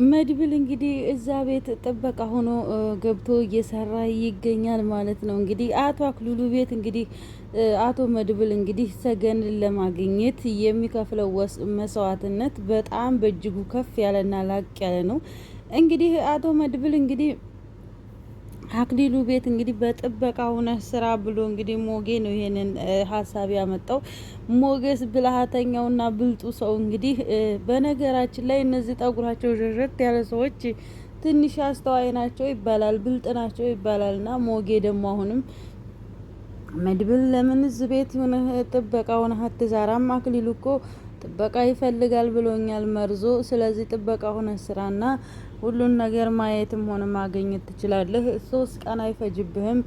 መድብል እንግዲህ እዛ ቤት ጥበቃ ሆኖ ገብቶ እየሰራ ይገኛል ማለት ነው። እንግዲህ አቶ አክሊሉ ቤት እንግዲህ አቶ መድብል እንግዲህ ሰገንን ለማግኘት የሚከፍለው መስዋዕትነት በጣም በእጅጉ ከፍ ያለና ላቅ ያለ ነው። እንግዲህ አቶ መድብል እንግዲህ አክሊሉ ቤት እንግዲህ በጥበቃ ሆነ ስራ ብሎ እንግዲህ ሞጌ ነው ይሄንን ሀሳብ ያመጣው። ሞገስ ብልሃተኛውና ብልጡ ሰው እንግዲህ በነገራችን ላይ እነዚህ ጠጉራቸው ዥርት ያለ ሰዎች ትንሽ አስተዋይ ናቸው ይባላል፣ ብልጥ ናቸው ይባላል። እና ሞጌ ደግሞ አሁንም መድብል ለምን እዚህ ቤት ሆነ ጥበቃ ሆነ አትሰራም? አክሊሉ እኮ ጥበቃ ይፈልጋል ብሎኛል መርዞ። ስለዚህ ጥበቃ ሆነ ስራና ሁሉን ነገር ማየትም ሆነ ማግኘት ትችላለህ። 3 ቀን አይፈጅብህም።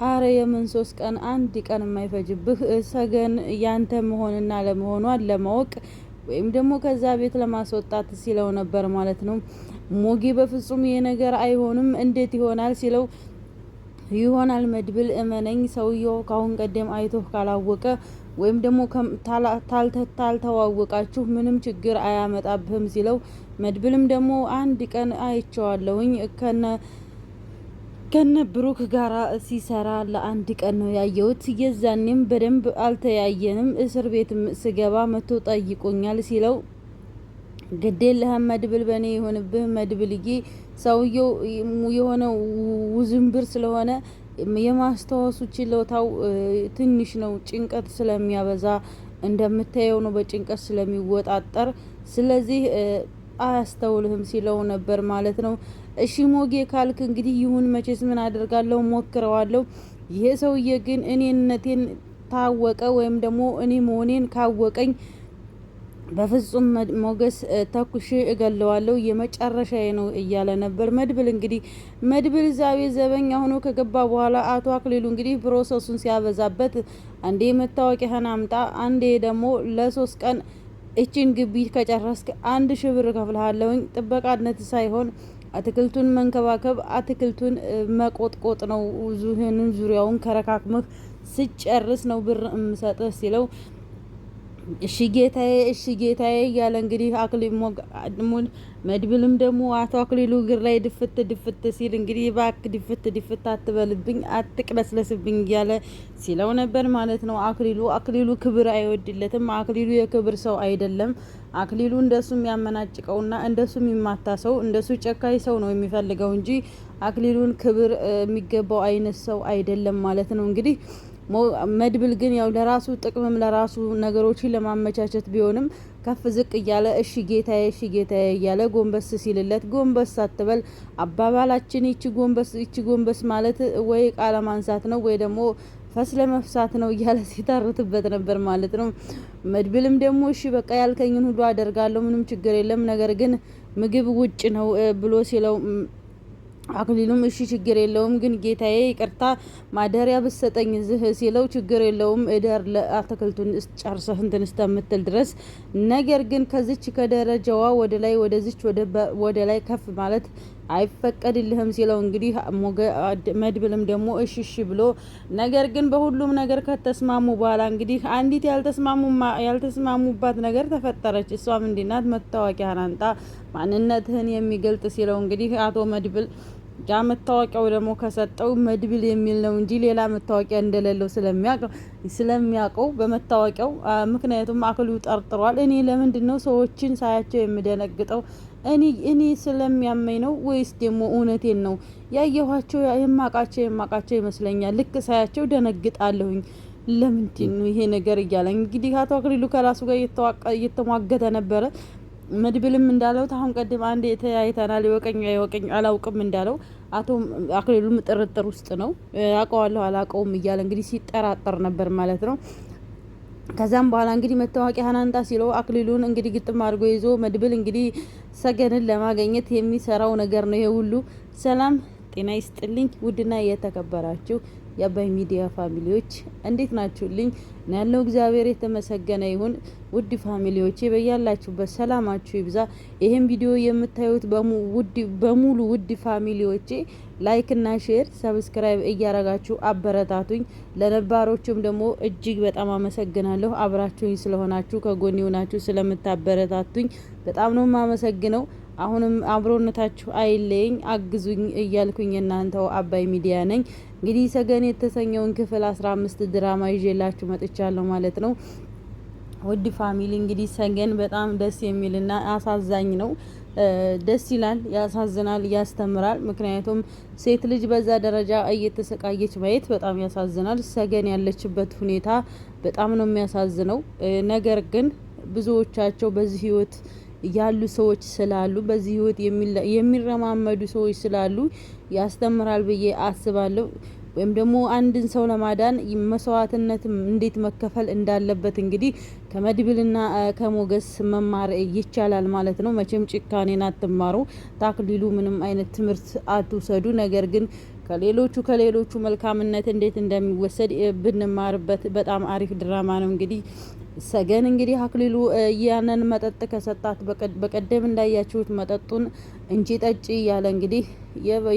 አረ የምን 3 ቀን? 1 ቀን የማይፈጅብህ ሰገን ያንተ መሆንና ለመሆኗን ለማወቅ ወይም ደግሞ ከዛ ቤት ለማስወጣት ሲለው ነበር ማለት ነው። ሞጌ በፍጹም ይሄ ነገር አይሆንም፣ እንዴት ይሆናል ሲለው ይሆናል መድብል እመነኝ፣ ሰውየው ካሁን ቀደም አይቶህ ካላወቀ ወይም ደግሞ ታልተዋወቃችሁ ምንም ችግር አያመጣብህም ሲለው መድብልም ደግሞ 1 ቀን አይቼዋለሁኝ ከነ ብሩክ ጋራ ሲሰራ ለ1 ቀን ነው ያየሁት። የዛኔም በደንብ አልተያየንም። እስር ቤት ስገባ መቶ ጠይቆኛል ሲለው ግዴለህም መድብል በእኔ የሆንብህ መድብልዬ፣ ሰውየው የሆነ ውዝንብር ስለሆነ የማስታወሱ ችሎታው ትንሽ ነው። ጭንቀት ስለሚያበዛ እንደምታየው ነው፣ በጭንቀት ስለሚወጣጠር ስለዚህ አያስተውልህም ሲለው ነበር ማለት ነው። እሺ ሞጌ ካልክ እንግዲህ ይሁን፣ መቼስ ምን አደርጋለሁ፣ ሞክረዋለሁ። ይሄ ሰውዬ ግን እኔነቴን ታወቀ ወይም ደግሞ እኔ መሆኔን ካወቀኝ በፍጹም ሞገስ ተኩሽ እገለዋለሁ፣ የመጨረሻዬ ነው እያለ ነበር መድብል። እንግዲህ መድብል ዛቤ ዘበኛ ሆኖ ከገባ በኋላ አቶ አክሊሉ እንግዲህ ፕሮሰሱን ሲያበዛበት አንዴ መታወቂያህን አምጣ፣ አንዴ ደግሞ ለ3 ቀን እችን ግቢ ከጨረስክ 1000 ብር ከፍልሃለሁኝ። ጥበቃነት ሳይሆን አትክልቱን መንከባከብ፣ አትክልቱን መቆጥቆጥ ነው። ይህንን ዙሪያውን ከረካክመህ ስጨርስ ነው ብር እምሰጥህ ሲለው እሺ ጌታዬ፣ እሺ ጌታዬ እያለ እንግዲህ አክሊሉ መድብልም ደግሞ አቶ አክሊሉ እግር ላይ ድፍት ድፍት ሲል እንግዲህ እባክህ ድፍት አትበልብኝ፣ አትቅለስለስብኝ እያለ ሲለው ነበር ማለት ነው። አክሊሉ ክብር አይወድለትም። አክሊሉ የክብር ሰው አይደለም። አክሊሉ እንደሱ የሚያመናጭቀውና እንደሱ የሚማታ ሰው፣ እንደሱ ጨካኝ ሰው ነው የሚፈልገው እንጂ አክሊሉን ክብር የሚገባው አይነት ሰው አይደለም ማለት ነው። እንግዲህ መድብል ግን ያው ለራሱ ጥቅምም ለራሱ ነገሮችን ለማመቻቸት ቢሆንም ከፍ ዝቅ እያለ እሺ ጌታዬ፣ እሺ ጌታዬ እያለ ጎንበስ ሲልለት ጎንበስ አትበል፣ አባባላችን ይቺ ጎንበስ ማለት ወይ ቃለ ማንሳት ነው ወይ ደግሞ ፈስ ለመፍሳት ነው እያለ ሲታርትበት ነበር ማለት ነው። መድብልም ደግሞ እሺ በቃ ያልከኝን ሁሉ አደርጋለሁ፣ ምንም ችግር የለም፣ ነገር ግን ምግብ ውጭ ነው ብሎ ሲለው አክሊሉም እሺ ችግር የለውም ግን ጌታዬ ይቅርታ ማደሪያ ብሰጠኝ ዝህ ሲለው ችግር የለውም እደር ለአትክልቱን ጨርሰህ እንትን እስከምትል ድረስ፣ ነገር ግን ከዚች ከደረጃዋ ወደ ላይ ወደዚች ወደ ላይ ከፍ ማለት አይፈቀድልህም ሲለው እንግዲህ መድብልም ደግሞ እሺ ብሎ ነገር ግን በሁሉም ነገር ከተስማሙ በኋላ እንግዲህ አንዲት ያልተስማሙባት ነገር ተፈጠረች። እሷ ምንድናት? መታወቂያህን አንጣ ማንነትህን የሚገልጥ ሲለው እንግዲህ አቶ መድብል ያ መታወቂያው ደግሞ ከሰጠው መድብል የሚል ነው እንጂ ሌላ መታወቂያ እንደሌለው ስለሚያውቀው በመታወቂያው ምክንያቱም አክሊሉ ጠርጥሯል። እኔ ለምንድን ነው ሰዎችን ሳያቸው የምደነግጠው? እኔ ስለሚያመኝ ነው ወይስ ደግሞ እውነቴን ነው? ያየኋቸው የማቃቸው ይመስለኛል። ልክ ሳያቸው ደነግጣለሁኝ። ለምንድን ነው ይሄ ነገር እያለ እንግዲህ አቶ አክሊሉ ከራሱ ጋር እየተሟገተ ነበረ። መድብልም እንዳለው አሁን ቀደም አንድ የተያይተናል፣ ይወቀኝ አላውቅም እንዳለው አቶ አክሊሉም ጥርጥር ውስጥ ነው። አውቀዋለሁ አላውቀውም እያለ እንግዲህ ሲጠራጠር ነበር ማለት ነው። ከዛም በኋላ እንግዲህ መታወቂያህን አንጣ ሲለው አክሊሉን እንግዲህ ግጥም አድርጎ ይዞ መድብል እንግዲህ ሰገንን ለማግኘት የሚሰራው ነገር ነው ይሄ ሁሉ። ሰላም ጤና ይስጥልኝ ውድና የተከበራችሁ የአባይ ሚዲያ ፋሚሊዎች እንዴት ናችሁልኝ? ያለው እግዚአብሔር የተመሰገነ ይሁን። ውድ ፋሚሊዎቼ በያላችሁበት ሰላማችሁ ይብዛ። ይሄን ቪዲዮ የምታዩት በሙሉ ውድ ፋሚሊዎቼ ላይክ እና ሼር ሰብስክራይብ እያረጋችሁ አበረታቱኝ። ለነባሮቹም ደግሞ እጅግ በጣም አመሰግናለሁ። አብራችሁኝ ስለሆናችሁ ከጎን ሆናችሁ ስለምታበረታቱኝ በጣም ነው የማመሰግነው። አሁንም አብሮነታችሁ አይለኝ፣ አግዙኝ እያልኩኝ እናንተው አባይ ሚዲያ ነኝ። እንግዲህ ሰገን የተሰኘውን ክፍል 15 ድራማ ይዤላችሁ መጥቻለሁ ማለት ነው። ውድ ፋሚሊ እንግዲህ ሰገን በጣም ደስ የሚልና አሳዛኝ ነው። ደስ ይላል፣ ያሳዝናል፣ ያስተምራል። ምክንያቱም ሴት ልጅ በዛ ደረጃ እየተሰቃየች ማየት በጣም ያሳዝናል። ሰገን ያለችበት ሁኔታ በጣም ነው የሚያሳዝነው። ነገር ግን ብዙዎቻቸው በዚህ ህይወት ያሉ ሰዎች ስላሉ በዚህ ህይወት የሚረማመዱ ሰዎች ስላሉ ያስተምራል ብዬ አስባለሁ። ወይም ደግሞ አንድን ሰው ለማዳን መስዋዕትነት እንዴት መከፈል እንዳለበት እንግዲህ ከመድብልና ከሞገስ መማር ይቻላል ማለት ነው። መቼም ጭካኔን አትማሩ፣ ታክሊሉ ምንም አይነት ትምህርት አትውሰዱ። ነገር ግን ከሌሎቹ መልካምነት እንዴት እንደሚወሰድ ብንማርበት በጣም አሪፍ ድራማ ነው። እንግዲህ ሰገን እንግዲህ አክሊሉ ያንን መጠጥ ከሰጣት በቀደም እንዳያችሁት መጠጡን እንጂ ጠጪ እያለ እንግዲህ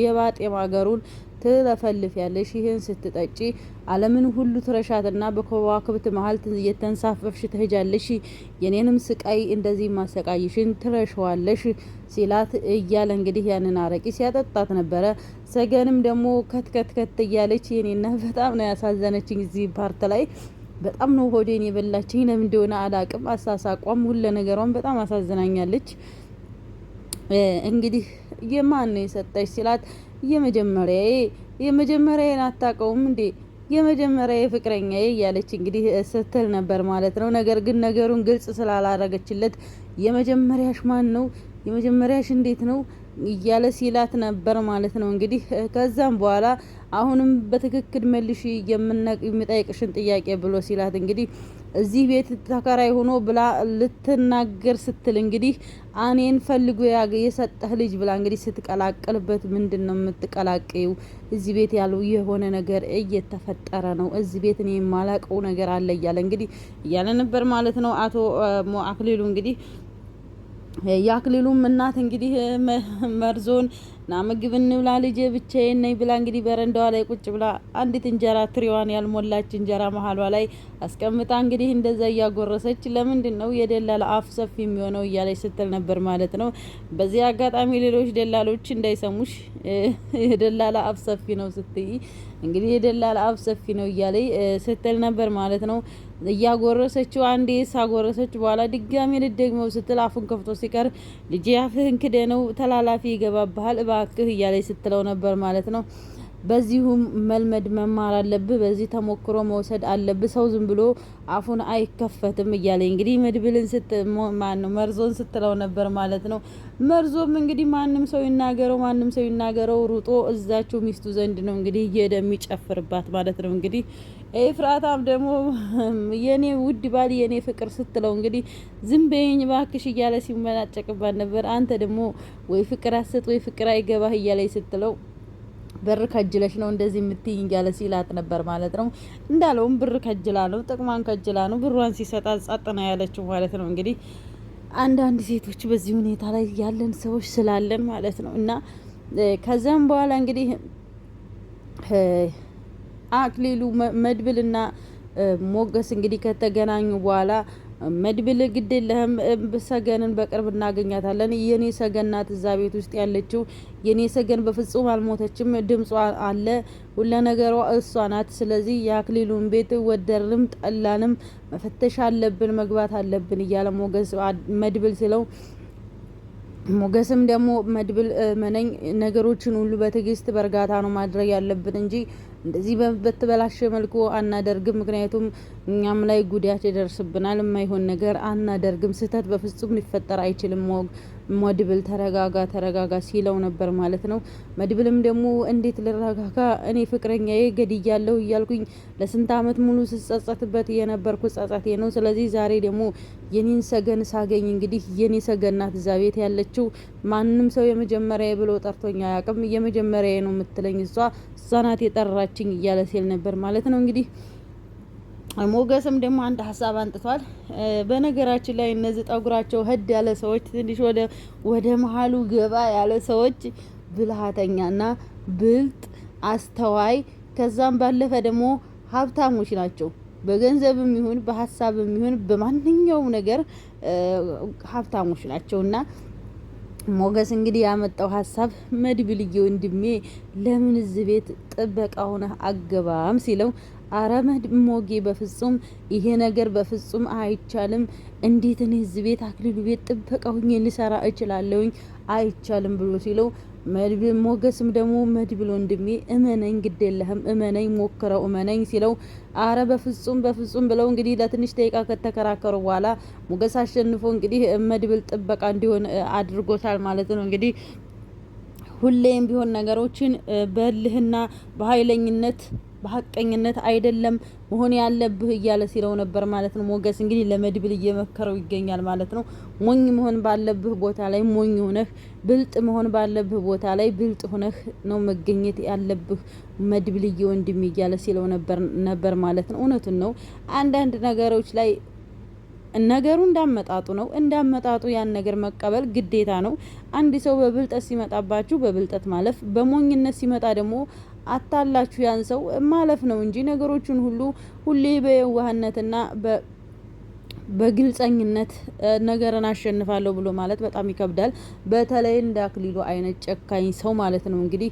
የባጤ ማገሩን ትለፈልፍ ያለሽ ይህን ስትጠጪ ዓለምን ሁሉ ትረሻትና በከዋክብት መሀል የተንሳፈፍሽ ትሄጃለሽ፣ የኔንም ስቃይ እንደዚህ ማሰቃይሽን ትረሸዋለሽ ሲላት እያለ እንግዲህ ያንን አረቂ ሲያጠጣት ነበረ። ሰገንም ደግሞ ከትከትከት እያለች የኔና በጣም ነው ያሳዘነችኝ። እዚህ ፓርት ላይ በጣም ነው ሆዴን የበላችኝ። ለምን እንደሆነ አላቅም። አሳሳቋም ሁሉ ነገሯን በጣም አሳዝናኛለች። እንግዲህ የማን ነው የሰጠሽ ሲላት የመጀመሪያዬን አታውቀውም እንዴ የመጀመሪያ ፍቅረኛዬ እያለች እንግዲህ ስትል ነበር ማለት ነው። ነገር ግን ነገሩን ግልጽ ስላላረገችለት የመጀመሪያሽ ማን ነው የመጀመሪያሽ እንዴት ነው እያለ ሲላት ነበር ማለት ነው። እንግዲህ ከዛም በኋላ አሁንም በትክክል መልሽ የሚጠይቅሽን ጥያቄ ብሎ ሲላት እንግዲህ እዚህ ቤት ተከራይ ሆኖ ብላ ልትናገር ስትል እንግዲህ እኔን ፈልጎ የሰጠህ ልጅ ብላ እንግዲህ ስትቀላቀልበት ምንድን ነው የምትቀላቀዩ? እዚህ ቤት ያለው የሆነ ነገር እየተፈጠረ ነው። እዚህ ቤት እኔ የማላቀው ነገር አለ እያለ ነበር ማለት ነው። አቶ አክሊሉ እንግዲህ የአክሊሉም እናት እንግዲህ መርዞን ና ምግብ እንብላ ልጄ ብቻዬን ነኝ ብላ እንግዲህ በረንዳዋ ላይ ቁጭ ብላ አንዲት እንጀራ ትሪዋን ያልሞላች እንጀራ መሀሏ ላይ አስቀምጣ እንግዲህ እንደዛ እያጎረሰች ለምንድን ነው የደላላ አፍ ሰፊ የሚሆነው እያለች ስትል ነበር ማለት ነው። በዚህ አጋጣሚ ሌሎች ደላሎች እንዳይሰሙሽ የደላላ አፍ ሰፊ ነው ስትይ እንግዲህ የደላላ አፍ ሰፊ ነው እያለች ስትል ነበር ማለት ነው። እያጎረሰችው አንዴ ሳጎረሰች በኋላ ድጋሚ ልደግመው ስትል አፉን ከፍቶ ሲቀር ልጄ አፍህን ክደ ነው ተላላፊ ይገባብሃል እባክህ እያለች ስትለው ነበር ማለት ነው። በዚሁም መልመድ መማር አለብህ፣ በዚህ ተሞክሮ መውሰድ አለብህ። ሰው ዝም ብሎ አፉን አይከፈትም እያለ እንግዲህ መድብልን መርዞን ስትለው ነበር ማለት ነው። መርዞም እንግዲህ ማንም ሰው ይናገረው ሩጦ እዛቸው ሚስቱ ዘንድ ነው እንግዲህ እየሄደ የሚጨፍርባት ማለት ነው። እንግዲህ ኤፍራታም ደግሞ የኔ ውድ ባል የኔ ፍቅር ስትለው እንግዲህ ዝም በይኝ ባክሽ እያለ ሲመናጨቅባት ነበር። አንተ ደግሞ ወይ ፍቅር አሰጥ ወይ ፍቅር አይገባህ እያለ ስትለው ብር ከጅለሽ ነው እንደዚህ የምትይኝ እያለ ሲላት ነበር ማለት ነው። እንዳለውም ብር ከጅላ ነው፣ ጥቅሟን ከጅላ ነው። ብሯን ሲሰጣት ጸጥ ነው ያለችው ማለት ነው። እንግዲህ አንዳንድ ሴቶች በዚህ ሁኔታ ላይ ያለን ሰዎች ስላለን ማለት ነው። እና ከዛም በኋላ እንግዲህ አክሊሉ መድብልና ሞገስ እንግዲህ ከተገናኙ በኋላ መድብል ግድ የለህም ሰገንን በቅርብ እናገኛታለን። የኔ ሰገን ናት እዛ ቤት ውስጥ ያለችው። የኔ ሰገን በፍጹም አልሞተችም። ድምጿ አለ፣ ሁለ ነገሯ እሷ ናት። ስለዚህ የአክሊሉን ቤት ወደድንም ጠላንም መፈተሽ አለብን፣ መግባት አለብን እያለ ሞገስ መድብል ሲለው ሞገስም ደግሞ መድብል መነኝ ነገሮችን ሁሉ በትዕግስት በእርጋታ ነው ማድረግ ያለብን እንጂ እንደዚህ በተበላሸ መልኩ አናደርግም። ምክንያቱም እኛም ላይ ጉዳት ይደርስብናል። የማይሆን ነገር አናደርግም። ስህተት በፍጹም ሊፈጠር አይችልም። መድብል ተረጋጋ ሲለው ነበር ማለት ነው። መድብልም ደግሞ እንዴት ልረጋጋ? እኔ ፍቅረኛዬ ገድያለሁ እያልኩኝ ለስንት ዓመት ሙሉ ስጸጸትበት የነበርኩ ጸጸቴ ነው። ስለዚህ ዛሬ ደግሞ የኔን ሰገን ሳገኝ እንግዲህ የኔ ሰገን ናት እዛ ቤት ያለችው። ማንም ሰው የመጀመሪያ ብሎ ጠርቶኛ አያውቅም። የመጀመሪያ ነው የምትለኝ እሷ ናት የጠራችኝ እያለ ሲል ነበር ማለት ነው። እንግዲህ ሞገስም ደግሞ አንድ ሀሳብ አንጥቷል። በነገራችን ላይ እነዚህ ጠጉራቸው ህድ ያለ ሰዎች ትንሽ ወደ መሀሉ ገባ ያለ ሰዎች ብልሃተኛና ብልጥ አስተዋይ ከዛም ባለፈ ደግሞ ሀብታሞች ናቸው። በገንዘብም ይሁን በሀሳብም ይሁን በማንኛውም ነገር ሀብታሞች ናቸውና ሞገስ እንግዲህ ያመጣው ሀሳብ መድብልዬ ወንድሜ ለምን እዚህ ቤት ጥበቃ ሆነ አገባም ሲለው፣ አረ ሞጌ በፍጹም ይሄ ነገር በፍጹም አይቻልም። እንዴት እኔ እዚህ ቤት አክሊሉ ቤት ጥበቃ ሁኜ ልሰራ እችላለሁኝ? አይቻልም ብሎ ሲለው፣ ሞገስም ደግሞ መድብል ወንድሜ እመነኝ፣ ግድ የለህም እመነኝ፣ ሞክረው እመነኝ ሲለው፣ አረ በፍጹም በፍጹም ብለው እንግዲህ ለትንሽ ደቂቃ ከተከራከሩ በኋላ ሞገስ አሸንፎ እንግዲህ መድብል ጥበቃ እንዲሆን አድርጎታል ማለት ነው። እንግዲህ ሁሌም ቢሆን ነገሮችን በልህና በኃይለኝነት በሀቀኝነት አይደለም መሆን ያለብህ እያለ ሲለው ነበር ማለት ነው። ሞገስ እንግዲህ ለመድብል እየመከረው ይገኛል ማለት ነው። ሞኝ መሆን ባለብህ ቦታ ላይ ሞኝ ሆነህ፣ ብልጥ መሆን ባለብህ ቦታ ላይ ብልጥ ሆነህ ነው መገኘት ያለብህ መድብልዬ ወንድም እያለ ሲለው ነበር ማለት ነው። እውነቱን ነው። አንዳንድ ነገሮች ላይ ነገሩ እንዳመጣጡ ነው። እንዳመጣጡ ያን ነገር መቀበል ግዴታ ነው። አንድ ሰው በብልጠት ሲመጣባችሁ በብልጠት ማለፍ፣ በሞኝነት ሲመጣ ደግሞ አታላችሁ ያን ሰው ማለፍ ነው እንጂ ነገሮችን ሁሌ በየዋህነትና በግልጸኝነት ነገርን አሸንፋለሁ ብሎ ማለት በጣም ይከብዳል። በተለይ እንደ አክሊሉ አይነት ጨካኝ ሰው ማለት ነው። እንግዲህ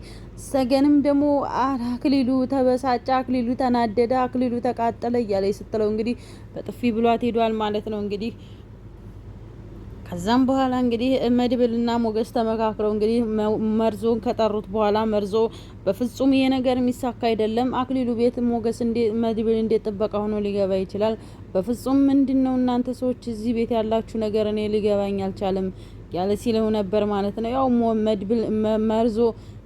ሰገንም ደግሞ አክሊሉ ተበሳጨ፣ አክሊሉ ተናደደ፣ አክሊሉ ተቃጠለ እያለ ስትለው እንግዲህ በጥፊ ብሏት ሄዷል ማለት ነው። እንግዲህ ከዛም በኋላ እንግዲህ መድብልና ሞገስ ተመካክረው እንግዲህ መርዞን ከጠሩት በኋላ መርዞ በፍጹም ይሄ ነገር የሚሳካ አይደለም፣ አክሊሉ ቤት ሞገስ መድብል እንዴት ጥበቃ ሆኖ ሊገባ ይችላል? በፍጹም ምንድነው እናንተ ሰዎች እዚህ ቤት ያላችሁ ነገር እኔ ሊገባኝ አልቻለም ያለ ሲለው ነበር ማለት ነው። ያው መድብል መርዞ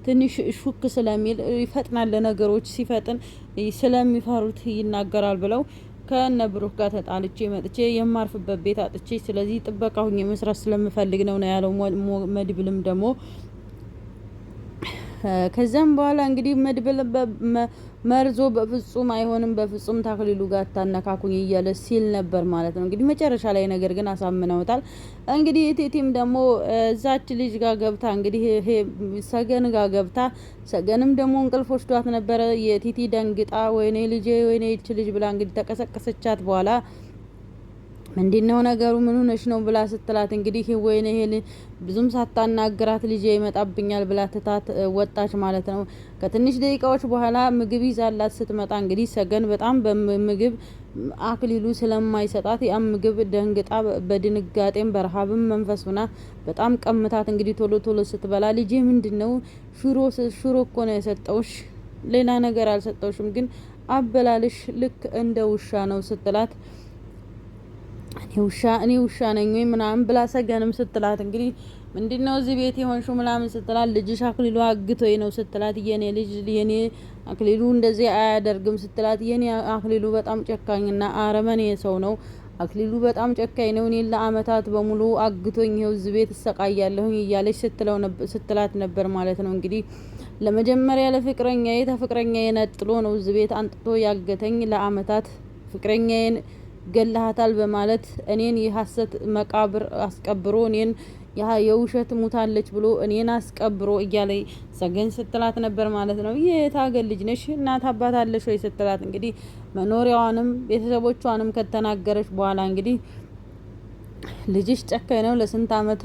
ትንሽ ሹክ ስለሚል ይፈጥናል፣ ለነገሮች ሲፈጥን ስለሚፈሩት ይናገራል ብለው ከነ ብሩክ ጋር ተጣልቼ መጥቼ የማርፍበት ቤት አጥቼ ስለዚህ ጥበቃ ሁኜ መስራት ስለምፈልግ ነው ያለው መድብልም ደግሞ ከዛም በኋላ እንግዲህ መድብል መርዞ በፍጹም አይሆንም፣ በፍጹም ታክሊሉ ጋር ታነካኩኝ እያለ ሲል ነበር ማለት ነው። እንግዲህ መጨረሻ ላይ ነገር ግን አሳምነውታል። እንግዲህ ቴቲም ደግሞ እዛች ልጅ ጋር ገብታ እንግዲህ ሰገን ጋር ገብታ ሰገንም ደግሞ እንቅልፍ ወስዷት ነበረ። የቴቲ ደንግጣ ወይኔ ልጄ ወይኔ ይች ልጅ ብላ እንግዲህ ተቀሰቀሰቻት። በኋላ ምንድነው ነገሩ ምን ሆነሽ ነው ብላ ስትላት እንግዲህ ወይኔ ይሄን ብዙም ሳታናግራት ልጄ ይመጣብኛል ብላ ትታት ወጣች ማለት ነው። ከትንሽ ደቂቃዎች በኋላ ምግብ ይዛላት ስትመጣ እንግዲህ ሰገን በጣም በምግብ አክሊሉ ስለማይሰጣት ያ ምግብ ደንግጣ በድንጋጤም በረሃብም መንፈስ ሆና በጣም ቀምታት እንግዲህ ቶሎ ቶሎ ስትበላ ልጄ ምንድነው ሽሮ እኮ ነው የሰጠውሽ፣ ሌላ ነገር አልሰጠውሽም፣ ግን አበላልሽ ልክ እንደ ውሻ ነው ስትላት እኔ ውሻ ነኝ ወይ ምናምን ብላ ሰገንም ስትላት እንግዲህ ምንድነው እዚህ ቤት የሆንሽው ምናምን ስትላት ልጅሽ አክሊሉ አግቶኝ ነው ስትላት የኔ ልጅ የኔ አክሊሉ እንደዚህ አያደርግም ስትላት የኔ አክሊሉ በጣም ጨካኝና አረመኔ ሰው ነው፣ አክሊሉ በጣም ጨካኝ ነው፣ እኔን ለአመታት በሙሉ አግቶኝ ይኸው እዚህ ቤት እሰቃያለሁኝ እያለች ስትላት ነበር ማለት ነው። እንግዲህ ለመጀመሪያ ለፍቅረኛዬ ተፍቅረኛዬ ነጥሎ ነው እዚህ ቤት አንጥቶ ያገተኝ፣ ለአመታት ፍቅረኛዬን ገላሃታል በማለት እኔን የሐሰት መቃብር አስቀብሮ እኔን የውሸት ሙታለች ብሎ እኔን አስቀብሮ እያለ ሰገን ስትላት ነበር ማለት ነው። የት ሀገር ልጅ ነሽ? እናት አባት አለሽ ወይ ስትላት እንግዲህ መኖሪያዋንም ቤተሰቦቿንም ከተናገረች በኋላ እንግዲህ ልጅሽ ጨካኝ ነው፣ ለስንት አመት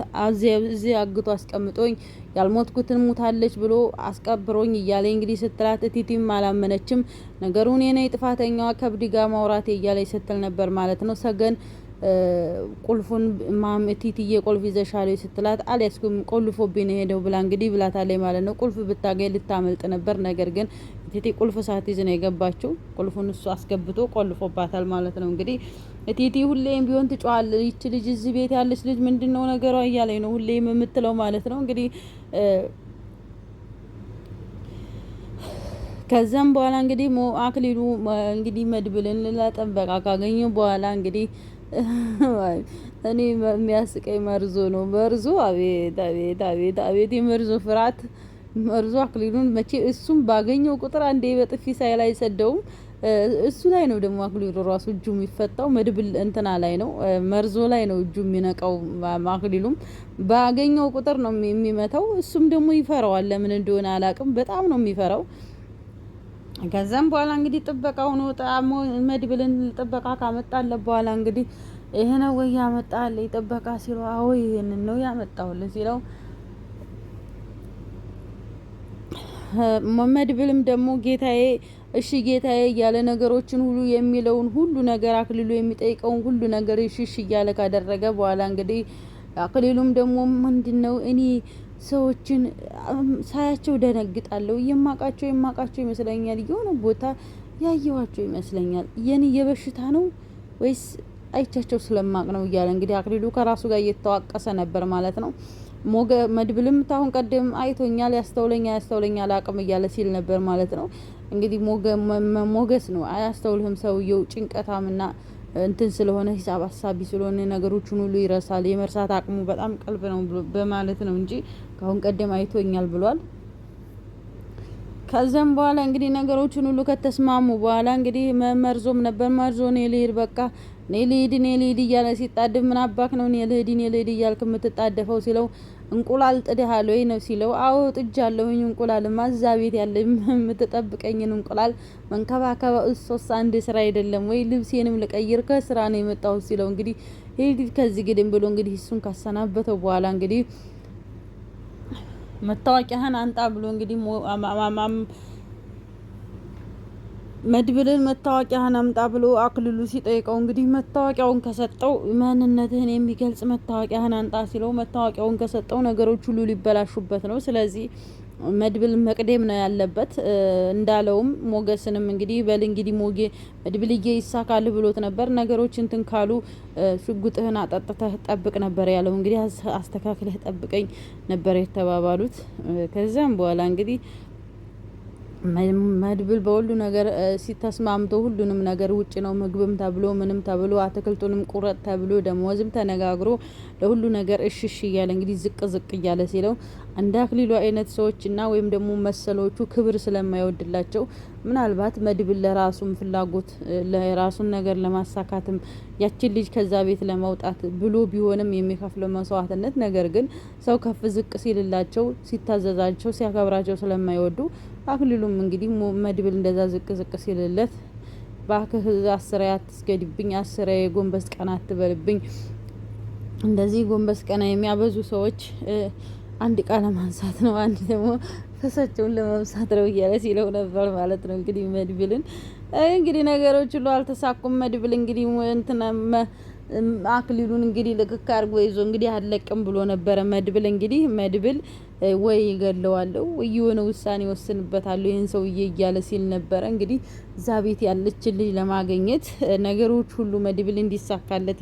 እዚህ አግቶ አስቀምጦኝ ያልሞትኩትን ሙታለች ብሎ አስቀብሮኝ እያለ እንግዲህ ስትላት እቲቲም አላመነችም። ነገሩን የኔ ጥፋተኛዋ ከብዲ ጋር ማውራቴ እያለ ስትል ነበር ማለት ነው። ሰገን ቁልፉን እቲትዬ ቁልፍ ይዘሻል ስትላት አልያዝኩም ቆልፎብኝ ነው ሄደው ብላ እንግዲህ ብላታለች ማለት ነው። ቁልፍ ብታገኝ ልታመልጥ ነበር፣ ነገር ግን እቲቲ ቁልፍ ሳትይዝ ነው የገባችው። ቁልፉን እሱ አስገብቶ ቆልፎባታል ማለት ነው። እንግዲህ እቲቲ ሁሌም ቢሆን ትጮኻለች፣ ይች ልጅ እዚህ ቤት ያለች ልጅ ምንድነው ነገሯ እያለኝ ነው ሁሌም የምትለው ማለት ነው። እንግዲህ ከዛም በኋላ እንግዲህ አክሊሉ እንግዲህ መድብልን ለጠበቃ ካገኘ በኋላ እንግዲህ እኔ የሚያስቀኝ መርዞ ነው። መርዞ አቤት አቤት አቤት አቤት የመርዞ ፍርሃት። መርዞ አክሊሉን መቼ እሱም ባገኘው ቁጥር አንዴ በጥፊ ሳይል አይሰደውም። እሱ ላይ ነው ደግሞ አክሊሉ ራሱ እጁ የሚፈታው። መድብል እንትና ላይ ነው መርዞ ላይ ነው እጁ የሚነቃው። አክሊሉም ባገኘው ቁጥር ነው የሚመታው። እሱም ደግሞ ይፈራዋል፣ ለምን እንደሆነ አላቅም። በጣም ነው የሚፈራው። ከዛም በኋላ እንግዲህ ጥበቃ ሆኖ መድብልን ጥበቃ ካመጣለ በኋላ እንግዲህ ይሄ ነው ወይ ያመጣል ጥበቃ ሲለው አዎ ይሄንን ነው ያመጣውልህ ሲለው መድብልም ደግሞ ጌታዬ እሺ ጌታዬ እያለ ነገሮችን ሁሉ የሚለውን ሁሉ ነገር አክሊሉ የሚጠይቀውን ሁሉ ነገር እሺ እያለ ካደረገ በኋላ እንግዲህ አክሊሉም ደግሞ ምንድነው እኔ ሰዎችን ሳያቸው ደነግጣለሁ። የማቃቸው ይመስለኛል። የሆነ ቦታ ያየዋቸው ይመስለኛል። የኔ የበሽታ ነው ወይስ አይቻቸው ስለማቅ ነው እያለ እንግዲህ አክሊሉ ከራሱ ጋር እየተዋቀሰ ነበር ማለት ነው። መድብልም ታሁን ቀደም አይቶኛል፣ ያስተውለኛል አቅም እያለ ሲል ነበር ማለት ነው። እንግዲህ ሞገስ ነው አያስተውልህም ሰውየው ጭንቀታምና እንትን ስለሆነ ሂሳብ አሳቢ ስለሆነ ነገሮችን ሁሉ ይረሳል። የመርሳት አቅሙ በጣም ቀልብ ነው በማለት ነው እንጂ ካሁን ቀደም አይቶኛል ብሏል። ከዛም በኋላ እንግዲህ ነገሮችን ሁሉ ከተስማሙ በኋላ እንግዲህ መርዞም ነበር መርዞ ነው ልሂድ በቃ እኔ ልሂድ እያለ ሲጣደፍ ምን አባክ ነው እኔ ልሂድ እያልክ የምትጣደፈው ሲለው እንቁላል ጥደሃል ወይ ነው ሲለው አዎ ጥጃለሁኝ እንቁላል ማዛ ቤት ያለ የምትጠብቀኝን እንቁላል መንከባከባ እሶስ አንድ ስራ አይደለም ወይ ልብሴንም ልቀይር ከስራ ነው የመጣው ሲለው እንግዲህ ሄድ ከዚህ ግድም ብሎ እንግዲህ እሱን ካሰናበተው በኋላ እንግዲህ መታወቂያህን አንጣ ብሎ እንግዲህ መድብልን መታወቂያህን አምጣ ብሎ አክልሉ ሲጠይቀው እንግዲህ መታወቂያውን ከሰጠው ማንነትህን የሚገልጽ መታወቂያህን አንጣ ሲለው መታወቂያውን ከሰጠው ነገሮች ሁሉ ሊበላሹበት ነው። ስለዚህ መድብል መቅደም ነው ያለበት። እንዳለውም ሞገስንም እንግዲህ በል እንግዲህ መድብልዬ ይሳካል ብሎት ነበር። ነገሮች እንትን ካሉ ሽጉጥህን አጠጥተህ ጠብቅ ነበር ያለው። እንግዲህ አስተካክለህ ጠብቀኝ ነበር የተባባሉት። ከዛም በኋላ እንግዲህ መድብል በሁሉ ነገር ሲተስማምቶ ሁሉንም ነገር ውጭ ነው ምግብም ተብሎ ምንም ተብሎ አትክልቱንም ቁረጥ ተብሎ ደሞዝም ተነጋግሮ ለሁሉ ነገር እሽሽ እያለ እንግዲህ ዝቅ እያለ ሲለው እንደ አክሊሉ አይነት ሰዎችና ወይም ደግሞ መሰሎቹ ክብር ስለማይወድላቸው ምናልባት መድብል ለራሱም ፍላጎት ለራሱን ነገር ለማሳካትም ያችን ልጅ ከዛ ቤት ለማውጣት ብሎ ቢሆንም የሚከፍለው መስዋዕትነት ነገር ግን ሰው ከፍ ዝቅ ሲልላቸው ሲታዘዛቸው ሲያከብራቸው ስለማይወዱ አክሊሉም እንግዲህ መድብል እንደዛ ዝቅ ሲልለት ባክህ አስሬ አትስገድብኝ፣ አስሬ ጎንበስ ቀና አትበልብኝ፣ እንደዚህ ጎንበስ ቀና የሚያበዙ ሰዎች አንድ ቃለ ማንሳት ነው፣ አንድ ደግሞ ፈሳቸውን ለመብሳት ነው እያለ ሲለው ነበር ማለት ነው። እንግዲህ መድብልን እንግዲህ ነገሮች ሁሉ አልተሳኩም። መድብል እንግዲህ እንትና አክሊሉን እንግዲህ ልክክ አድርጎ ይዞ እንግዲህ አለቅም ብሎ ነበረ። መድብል ወይ ይገለዋለሁ ወይ የሆነ ውሳኔ ወስንበታለሁ ይህን ሰውዬ እያለ ሲል ነበረ። እንግዲህ እዛ ቤት ያለችን ልጅ ለማግኘት ነገሮች ሁሉ መድብል እንዲሳካለት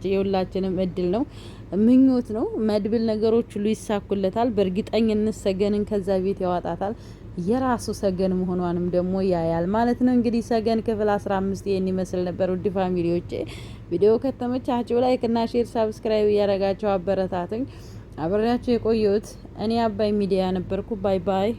የሁላችንም እድል ነው፣ ምኞት ነው። መድብል ነገሮች ሁሉ ይሳኩለታል። በእርግጠኝነት ሰገንን ከዛ ቤት ያዋጣታል። የራሱ ሰገን መሆኗንም ደግሞ ያያል ማለት ነው። እንግዲህ ሰገን ክፍል 15 ይሄን ይመስል ነበር። ውድ ፋሚሊዎቼ ቪዲዮ ከተመቻችሁ ላይክ እና ሼር ሰብስክራይብ እያደረጋችሁ አበረታቱኝ። አብሬያችሁ የቆየሁት እኔ አባይ ሚዲያ ነበርኩ። ባይ ባይ።